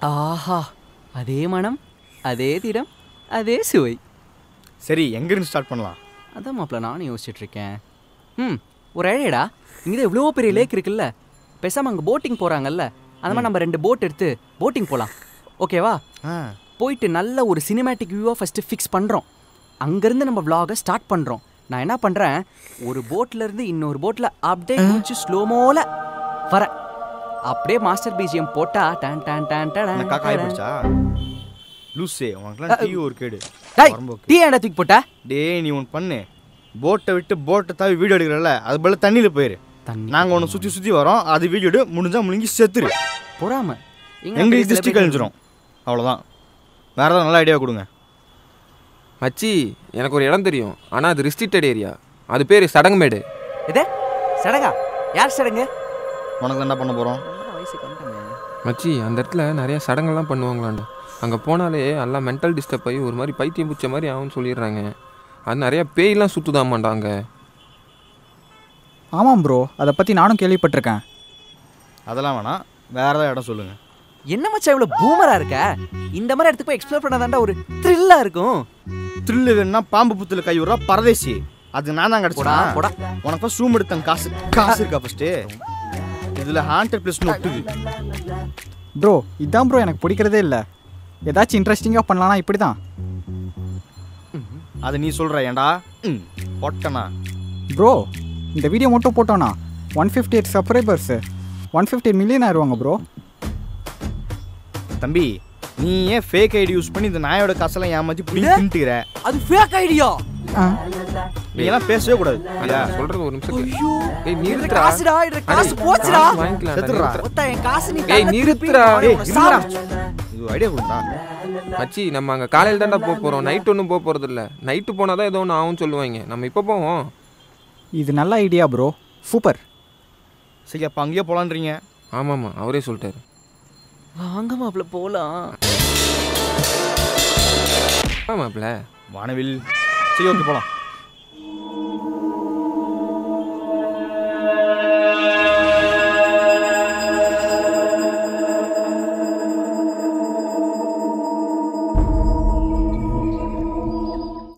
ஆஹா, அதே மனம், அதே திடம், அதே சுவை. சரி, எங்கேருந்து ஸ்டார்ட் பண்ணலாம்? அதான் மாப்பிள்ள நானும் யோசிச்சுட்டு இருக்கேன். ஒரு ஐடியாடா. இங்கே இவ்வளோ பெரிய லேக் இருக்குல்ல, பேசாமல் அங்கே போட்டிங் போகிறாங்கல்ல, அந்த மாதிரி நம்ம 2 போட் எடுத்து போட்டிங் போகலாம். ஓகேவா? போயிட்டு நல்ல ஒரு சினிமேட்டிக் வியூவாக ஃபஸ்ட்டு ஃபிக்ஸ் பண்ணுறோம். அங்கேருந்து நம்ம விலாகை ஸ்டார்ட் பண்ணுறோம். நான் என்ன பண்ணுறேன், ஒரு போட்லேருந்து இன்னொரு போட்டில் அப்படியே குளிச்சு ஸ்லோமோவில் வரேன். அப்படியே மாஸ்டர் பிஜிஎம் போட்டா டான் டான் டான் டான். காக்கா ஆயிடுச்சா லூசே? உனக்குலாம் டீ ஒரு கேடு. டீ ஏன்டா தூக்கி போட்ட? டேய், நீ ஒன்று பண்ணு. போட்டை விட்டு போட்டை தாவி வீடியோ எடுக்கிறல்ல, அது போல தண்ணியில் போயிரு. நாங்கள் ஒன்று சுற்றி சுற்றி வரோம், அது வீடியோ எடு, முடிஞ்சால் முழுங்கி செத்துரு. போறாம எங்களுக்கு திருஷ்டி கழிஞ்சிரும். அவ்வளோதான். வேறு ஏதாவது நல்ல ஐடியா கொடுங்க. மச்சி, எனக்கு ஒரு இடம் தெரியும், ஆனால் அது ரெஸ்ட்ரிக்டட் ஏரியா. அது பேர் சடங்குமேடு. இதே சடங்கா? யார் சடங்கு? உனக்கு என்ன பண்ண போகிறோம்? மச்சி, அந்த இடத்துல நிறைய சடங்கெல்லாம் பண்ணுவாங்களாண்டா. அங்கே போனாலே எல்லாம் மென்டல் டிஸ்டர்ப் ஆகி ஒரு மாதிரி பைத்தியம் பிடிச்ச மாதிரி ஆகும்னு சொல்லிடுறாங்க. அது நிறையா பேயெல்லாம் சுற்றுதாமாண்டா அங்கே. ஆமாம் ப்ரோ, அதை பற்றி நானும் கேள்விப்பட்டிருக்கேன். அதெல்லாம் வேணாம், வேறு ஏதாவது இடம் சொல்லுங்கள். என்ன மச்சா இவ்வளோ பூமராக இருக்க? இந்த மாதிரி இடத்துக்கு போய் எக்ஸ்ப்ளோர் பண்ணாதாண்டா ஒரு த்ரில்லாக இருக்கும். த்ரில்லு வேணும்னா பாம்பு புத்தில் கை விட்றா பரதேசி. அது நான் தான் கிடச்சிடா. உனக்கு ஃபஸ்ட் ரூம் எடுத்தேன். காசு இருக்கா ஃபஸ்ட்டு? இதில் ஹாண்டட் ப்ளஸ் நோட்டுது. ப்ரோ, இதான் ப்ரோ எனக்கு பிடிக்கிறதே இல்லை. ஏதாச்சும் இன்ட்ரெஸ்டிங்காக பண்ணலான்னா இப்படி தான். அதை நீ சொல்கிற ஏண்டா போட்டனா? ப்ரோ, இந்த வீடியோ மட்டும் போட்டோன்னா 158 சப்ஸ்கிரைபர்ஸு 150 மில்லியன் ஆயிடுவாங்க ப்ரோ. தம்பி, நீ ஏன் ஃபேக் ஐடி யூஸ் பண்ணி இந்த நாயோட காசெல்லாம் ஏமாற்றி பிடிக்கிற? அது ஃபேக் ஐடியா. நீ எல்லாம் பேசவே கூடாது. சொல்றது ஒரு நிமிஷம். காசுடா, காசு போச்சுடா. வாங்கிக்கலாம். காசு நீ நிறுத்துறா. இது ஐடியா கொடுத்தா? மச்சி, நம்ம அங்கே காலையில் தாண்டா போக போகிறோம், நைட்டு ஒன்றும் போக போகிறது இல்லை. நைட்டு போனால் தான் ஏதோ ஒன்று ஆகும்னு சொல்லுவாங்க. நம்ம இப்போ போவோம். இது நல்ல ஐடியா ப்ரோ, சூப்பர். சரி, அப்போ அங்கேயே போகலான்றீங்க? ஆமாம்மா, அவரே சொல்லிட்டாரு. வாங்க மாப்பிள்ள போகலாம். மாப்பிள்ள வானவில். சரி, ஓகே போகலாம்.